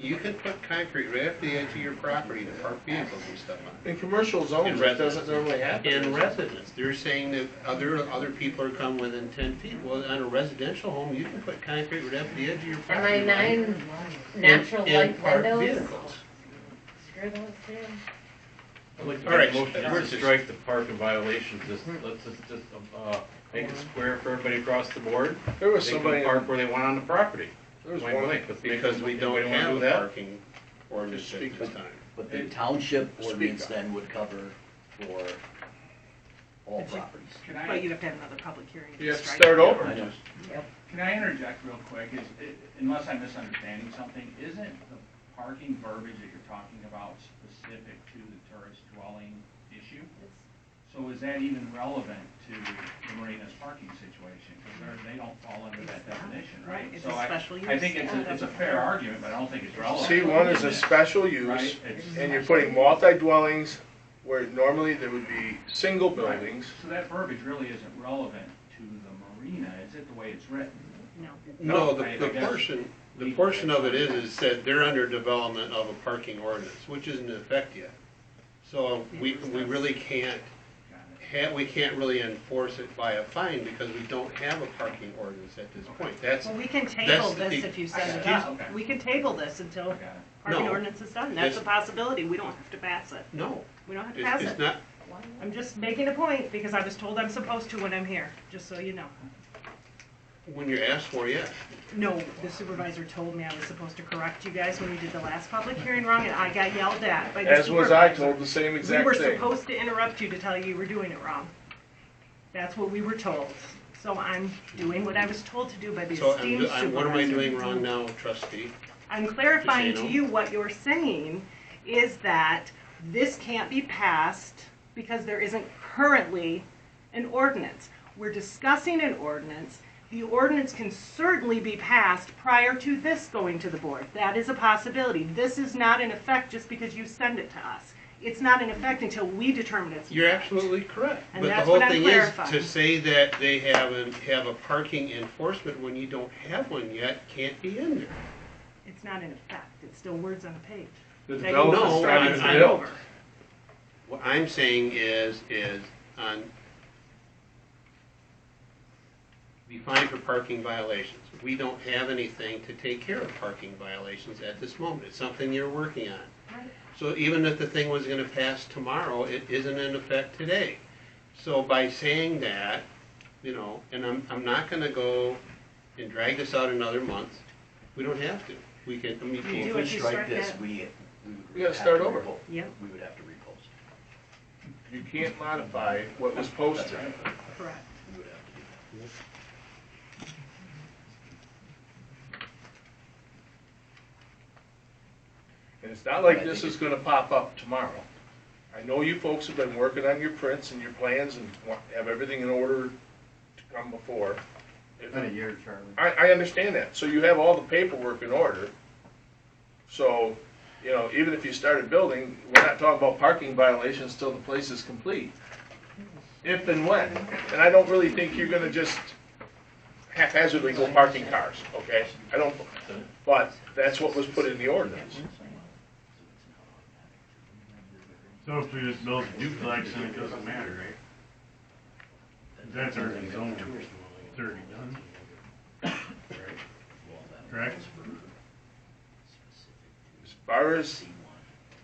You can put concrete right up the edge of your property to park vehicles and stuff on. In commercial zones, that doesn't normally happen. In residence, they're saying that other people are coming within 10 feet. Well, on a residential home, you can put concrete right up the edge of your property. And my 9 natural light windows. Vehicles. Screw those down. I'd like to All right, make a motion we're to just- strike the parking violations. Let's just make it square for everybody across the board. There was They somebody, can park where they want on the property. there was Point one, blank. Let's make Because it- we don't anybody wanna have do a that? parking ordinance at this time. But the township Speak ordinance up. then would cover for all properties. But you'd have to have another public hearing. you have to strike start it. over. I know. Can I interject real quick? Unless I'm misunderstanding something, isn't the parking verbiage that you're talking about specific to the tourist dwelling issue? So is that even relevant to the marina's parking situation? Because they don't fall under that definition, right? It's So a special use. I think it's a fair argument, but I don't think it's relevant. C1 is a special use, Right, it's- and you're putting multi-dwellings where normally there would be single buildings. So that verbiage really isn't relevant to the marina, is it, the way it's written? No. No, I the guess portion of it is that they're under development of a parking ordinance, which isn't in effect yet. So we really can't, Got it. we can't really enforce it by a fine because we don't have a parking ordinance at this point. That's, Well, we can table That's this the- if you send it Excuse- up. okay. We can table this until Got it. parking No. ordinance is done. That's a It's- possibility. We don't have to pass it. no, We don't have to pass it's it. not, I'm just making a point because I was told I'm supposed to when I'm here, just so you know. when you're asked for, yes. No, the supervisor told me I was supposed to correct you guys when we did the last public hearing wrong, and I got yelled at by the As was I supervisor. told the same We exact were thing. supposed to interrupt you to tell you were doing it wrong. That's what we were told. So I'm doing what I was told to do by the So esteemed supervisor. what am I doing wrong now, trustee? I'm clarifying Just to say no. you what you're saying is that this can't be passed because there isn't currently an ordinance. We're discussing an ordinance. The ordinance can certainly be passed prior to this going to the board. That is a possibility. This is not in effect just because you send it to us. It's not in effect until we determine it's in You're effect. absolutely correct. And But the that's whole what I'm thing is, clarifying. to say that they have a parking enforcement when you don't have one yet can't be in there. It's not in effect. It's still words on a page. The That you development No, started sign to I build. over. What I'm saying is on be fined for parking violations. We don't have anything to take care of parking violations at this moment. It's something you're working on. Right. So even if the thing was gonna pass tomorrow, it isn't in effect today. So by saying that, and I'm not gonna go and drag this out another month. We don't have to. We can, You If do we if you strike strike this, that. we We gotta have start to over. repost. Yep. We would have to repost. You can't modify what was That's posted. right. Correct. We would have to do that. And it's not like this is gonna pop up tomorrow. I know you folks have been working on your prints and your plans and have everything in order to come before. It's been a year, Charlie. I understand that. So you have all the paperwork in order. So, even if you started building, we're not talking about parking violations till the place is complete. If and when. And I don't really think you're gonna just haphazardly go parking cars, okay? I don't, but that's what was put in the ordinance. So if we just build a duplex, then it doesn't matter, right? That's already zoned, it's already done. Correct? As far as,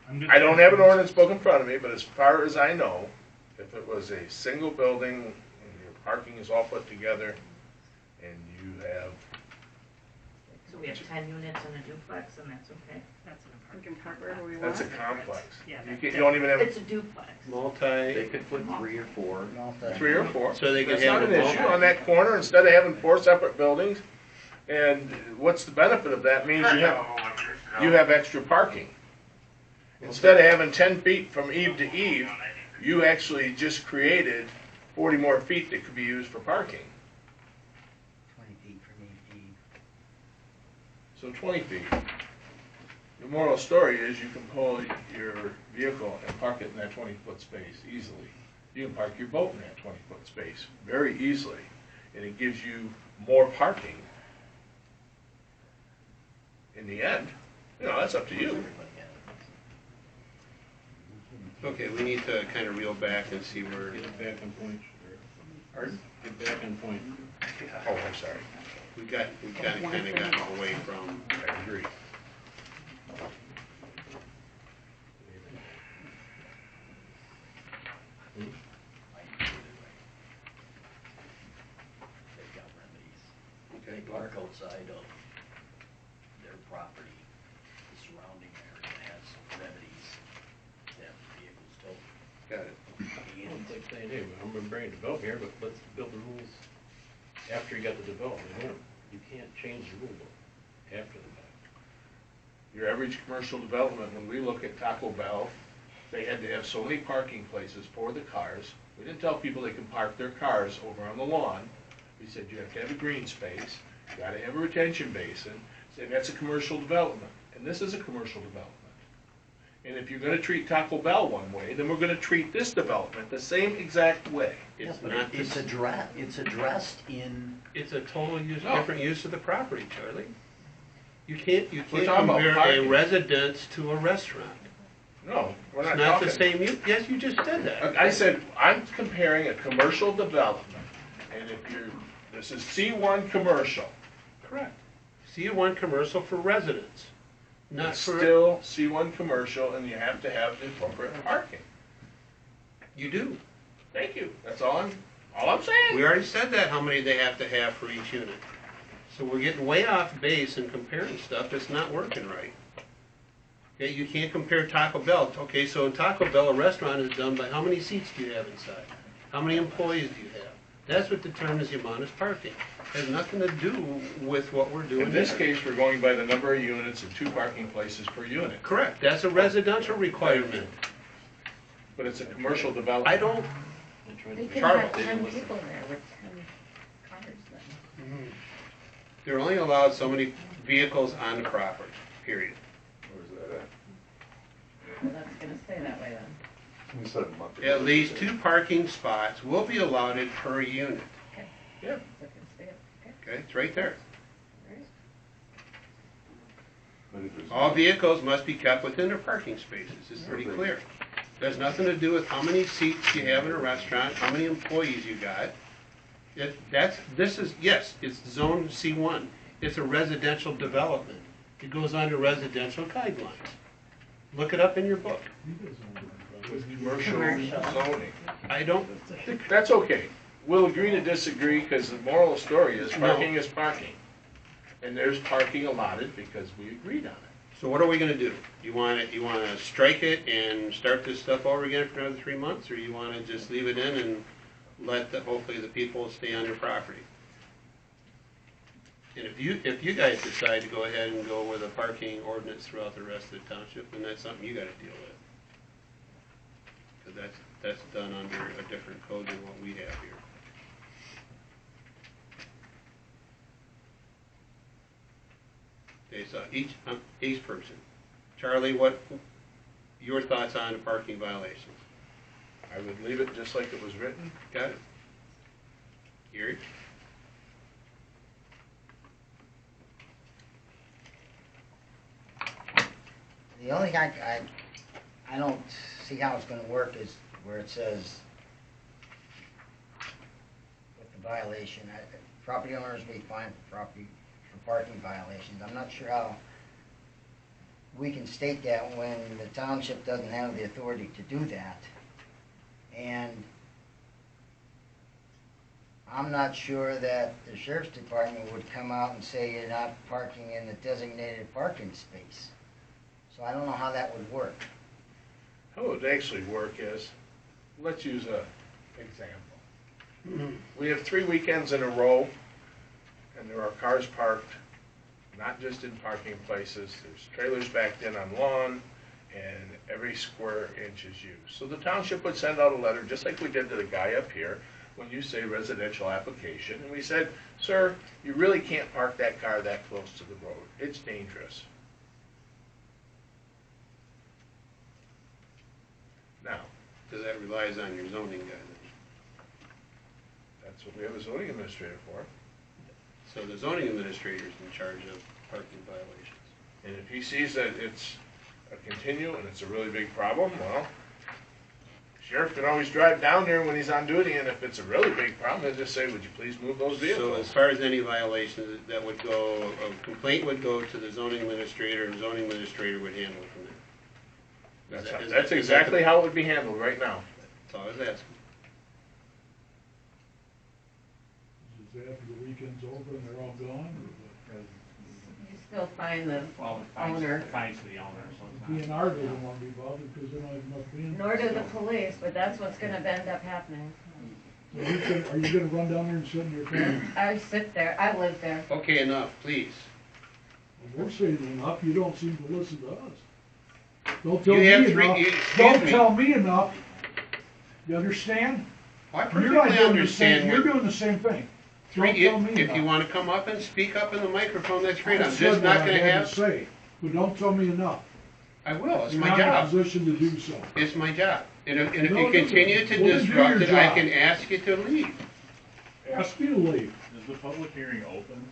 I'm just I don't have an asking. ordinance book in front of me, but as far as I know, if it was a single building and your parking is all put together and you have, So we have 10 units in a duplex, and that's okay. That's an We apartment. can park wherever we want. that's a complex. Yeah, You don't even have It's a duplex. They multi, could put 3 or 4. 3 or 4. so they could That's not have an a issue on that corner, instead of having 4 separate buildings. And what's the benefit of that? Means you have extra parking. Instead of having 10 feet from eave to eave, you actually just created 40 more feet that could be used for parking. 20 feet from each eve. So 20 feet. The moral of the story is you can pull your vehicle and park it in that 20-foot space easily. You can park your boat in that 20-foot space very easily, and it gives you more parking in the end. You know, that's up to you. Okay, we need to kind of reel back and see where, Get back on point. pardon? Get back on point. Oh, I'm sorry. We kind of gotten away from, I agree. They've got remedies. okay, They park outside of their property, the surrounding area has remedies that vehicles don't. got it. Well, it's like saying, hey, I'm gonna bring a development here, but let's build the rules after you got the development. You can't change the rule book after the fact. Your average commercial development, when we look at Taco Bell, they had to have so many parking places for the cars. We didn't tell people they can park their cars over on the lawn. We said you have to have a green space, you gotta have a retention basin, and that's a commercial development. And this is a commercial development. And if you're gonna treat Taco Bell one way, then we're gonna treat this development the same exact way. It's Yeah, not, but it's addressed in, it's a total use, No. different use of the property, Charlie. You can't We're talking about compare a parking. residence to a restaurant. No, we're It's not not the talking. same use, yes, you just said that. I said, I'm comparing a commercial development, and if you're, this is C1 commercial, Correct. C1 commercial for residents, not it's for, still C1 commercial, and you have to have the appropriate parking. you do. Thank you, that's all I'm saying. We already said that, how many they have to have for each unit. So we're getting way off base and comparing stuff that's not working right. Okay, you can't compare Taco Bell. Okay, so in Taco Bell, a restaurant is done by how many seats do you have inside? How many employees do you have? That's what determines the amount of parking. Has nothing to do with what we're doing In this here. case, we're going by the number of units and 2 parking places per unit, Correct, that's a residential requirement. but it's a commercial development. I don't, They're trying They to- can Charlotte, have they 10 listen. people there with 10 cars then. they're only allowed so many vehicles on the property, period. Where's that at? Well, that's gonna stay that way then. We said a month ago. At least 2 parking spots will be allotted per unit. Yeah. So it can stay, okay. Okay, it's right there. But if there's- All vehicles must be kept within their parking spaces, it's pretty clear. There's nothing to do with how many seats you have in a restaurant, how many employees you got. Yes, it's zone C1, it's a residential development. It goes under residential guidelines. Look it up in your book. With commercial Commercial. zoning. I don't, That's okay. We'll agree to disagree, because the moral of the story is No. parking is parking. And there's parking allotted because we agreed on it. so what are we gonna do? You wanna strike it and start this stuff over again for another 3 months, or you wanna just leave it in and let hopefully the people stay on their property? And if you guys decide to go ahead and go with a parking ordinance throughout the rest of the township, then that's something you gotta deal with. Cause that's done under a different code than what we have here. Okay, so each person. Charlie, what, your thoughts on parking violations? I would leave it just like it was written. Got it? Gary? The only thing I don't see how it's gonna work is where it says with the violation, property owners may fine for parking violations. I'm not sure how we can state that when the township doesn't have the authority to do that. And I'm not sure that the sheriff's department would come out and say you're not parking in the designated parking space. So I don't know how that would work. How it would actually work is, let's use a example. We have 3 weekends in a row, and there are cars parked, not just in parking places, there's trailers backed in on lawn, and every square inch is used. So the township would send out a letter, just like we did to the guy up here, when you say residential application, and we said, sir, you really can't park that car that close to the road, it's dangerous. Now, Because that relies on your zoning guidelines. that's what we have a zoning administrator for. So the zoning administrator is in charge of parking violations. And if he sees that it's a continue and it's a really big problem, well, sheriff can always drive down there when he's on duty, and if it's a really big problem, he'll just say, would you please move those So vehicles? as far as any violations, that would go, a complaint would go to the zoning administrator, and zoning administrator would handle it from there. That's exactly how it would be handled right now. That's all I was asking. Is it after the weekend's over and they're all gone, You still find the Well, owner. it fines to the owner, so or it's the not. DNR doesn't want to be bothered because they don't have enough vehicles? Nor do the police, but that's what's gonna end up happening. So are you gonna run down there and sit in your car? I sit there, I live there. Okay, enough, please. Well, we're saying enough, you don't seem to listen to us. Don't tell You me have three, enough. excuse Don't me. tell me enough. You understand? I You're not perfectly doing the understand same, you're what, doing the same thing. three, Don't tell me if you enough. wanna come up and speak up in the microphone, that's great. I I'm said just not what I gonna had have, to say, but don't tell me enough. I will, it's You're my not in a job. position to do so. It's my job. And if No, you no, continue no. to Well, then do disrupt your it, I job. can ask you to leave. Ask me to leave. Is the public hearing open?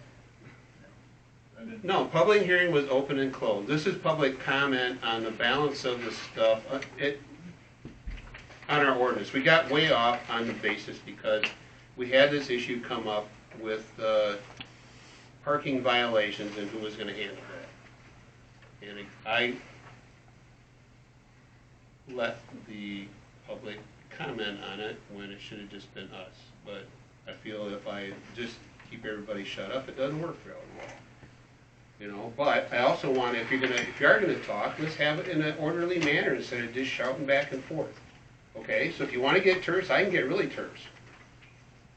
No, public hearing was open and closed. This is public comment on the balance of the stuff, on our ordinance. We got way off on the basis because we had this issue come up with parking violations and who was gonna handle that. And I let the public comment on it when it should have just been us. But I feel if I just keep everybody shut up, it doesn't work really well. You know, but I also want, if you are gonna talk, let's have it in an orderly manner instead of just shouting back and forth. Okay, so if you wanna get terse, I can get really terse.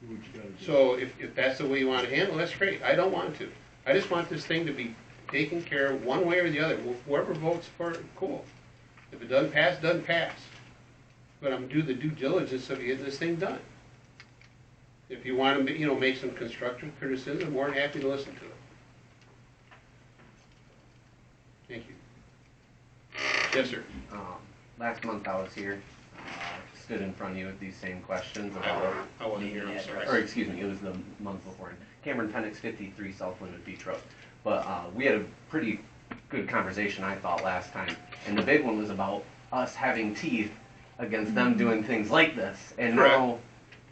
Do what you gotta do. So if that's the way you wanna handle, that's great. I don't want to. I just want this thing to be taken care of one way or the other. Whoever votes for it, cool. If it doesn't pass, it doesn't pass. But I'm do the due diligence of getting this thing done. If you wanna, make some constructive criticism, I'm more than happy to listen to it. Thank you. Yes, sir. Last month I was here, stood in front of you with these same questions about, I wasn't here, I'm sorry. or excuse me, it was the month before. Cameron Penix, 53 South Limit Beach Road. But we had a pretty good conversation, I thought, last time. And the big one was about us having teeth against them doing things like this. And now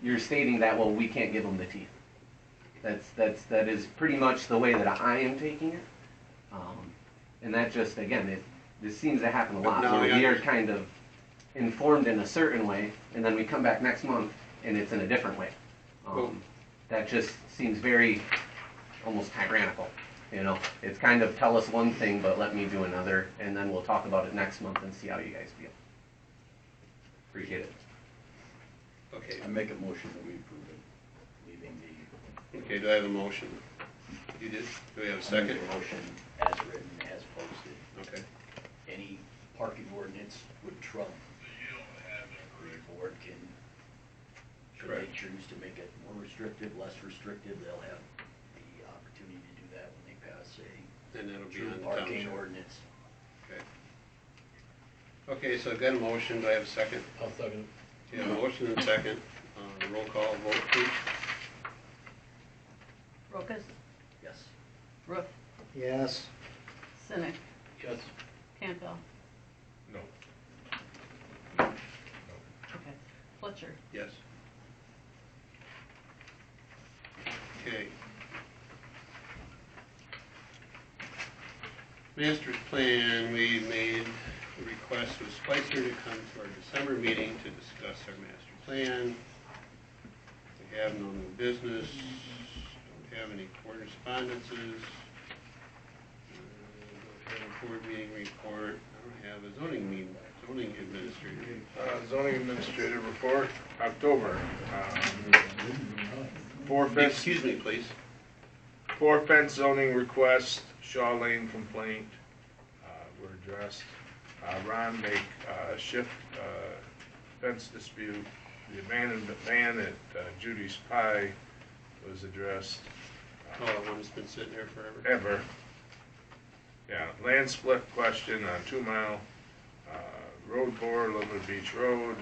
you're stating that, well, we can't give them the teeth. That is pretty much the way that I am taking it. And that just, again, this seems to happen a lot. No, Where yeah. we are kind of informed in a certain way, and then we come back next month, and it's in a different way. That just seems very, almost tyrannical, you know? It's kind of tell us one thing, but let me do another, and then we'll talk about it next month and see how you guys feel. Appreciate it. Okay. I make a motion that we approve it, leaving the. Okay, do I have a motion? You did? Do we have a second? Motion as written, as posted. Okay. Any parking ordinance would trump. The board can, should they Correct. choose to make it more restrictive, less restrictive, they'll have the opportunity to do that when they pass a And that'll be true on the parking township. ordinance. Okay. Okay, so I've got a motion, do I have a second? I'll second it. Okay, a motion and a second, roll call vote, please. Rokas, Yes. Roof, Yes. Cynic, Yes. Campbell. No. Okay. Fletcher. Yes. Okay. Master's plan, we made a request with Spicer to come to our December meeting to discuss our master plan. We have no new business, don't have any correspondences. Don't have a board meeting report, I don't have a zoning administrator. Zoning administrator report, October. Excuse me, please. 4 fence zoning requests, Shaw Lane complaint, were addressed. Ron Make, shift, fence dispute, the abandonment ban at Judy's Pie was addressed. Oh, the one that's been sitting there forever? Ever. Yeah, land split question on 2 Mile, road bore, Little Beach Road,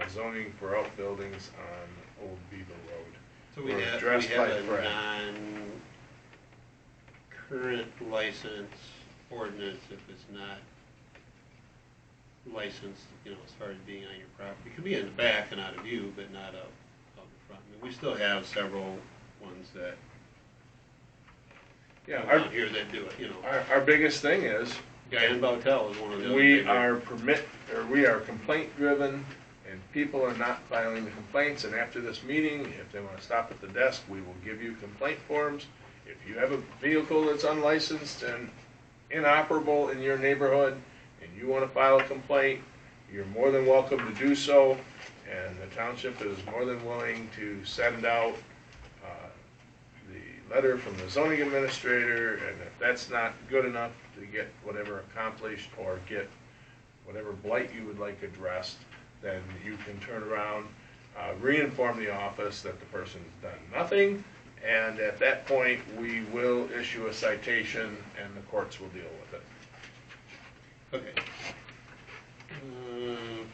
and zoning for outbuildings on Old Beaver Road. So we Were have addressed by a Fred. non-current license ordinance if it's not licensed, you know, as far as being on your property. It could be in the back and out of view, but not out in front. I mean, we still have several ones that Yeah, around here that do it, you know. our biggest thing is, Guy in Bowtel is one of the other we bigger- we are complaint driven, and people are not filing the complaints, and after this meeting, if they wanna stop at the desk, we will give you complaint forms. If you have a vehicle that's unlicensed and inoperable in your neighborhood, and you wanna file a complaint, you're more than welcome to do so, and the township is more than willing to send out the letter from the zoning administrator, and if that's not good enough to get whatever accomplished or get whatever blight you would like addressed, then you can turn around, re-inform the office that the person's done nothing, and at that point, we will issue a citation and the courts will deal with it. Okay.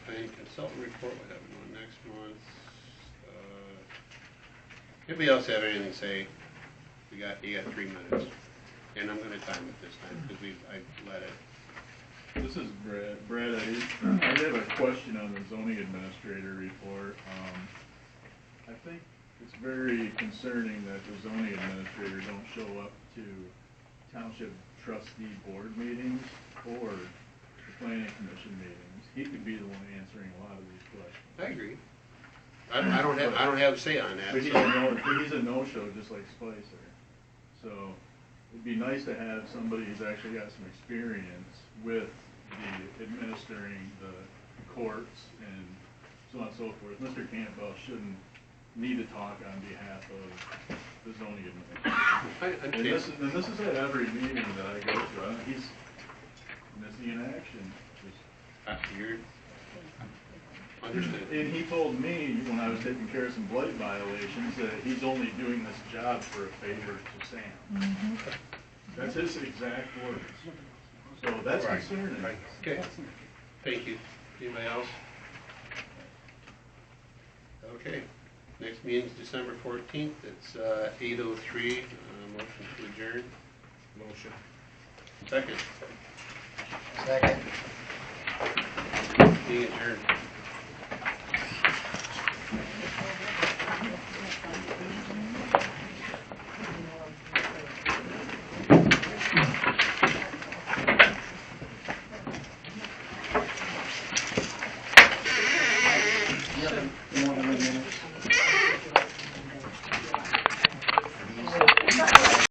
Planning consultant report, we'll have one next month. Anybody else have anything to say? You got 3 minutes, and I'm gonna time it this time, because I let it. This is Brad. Brad, I have a question on the zoning administrator report. I think it's very concerning that the zoning administrator don't show up to township trustee board meetings or the planning commission meetings. He could be the one answering a lot of these questions. I agree. I don't have a say on that. But So. he's a no-show, just like Spicer. So it'd be nice to have somebody who's actually got some experience with the administering the courts and so on and so forth. Mr. Campbell shouldn't need to talk on behalf of the zoning administration. And this is at every meeting that I go to. He's missing in action. You're understood. And he told me when I was taking care of some blight violations that he's only doing this job for a favor to Sam. That's his exact words. So that's Right. concerning. Right. Okay, thank you. Anybody else? Okay, next meeting's December 14th. It's 8:03. Motion to adjourn. Motion. Second. Second. Meeting adjourned.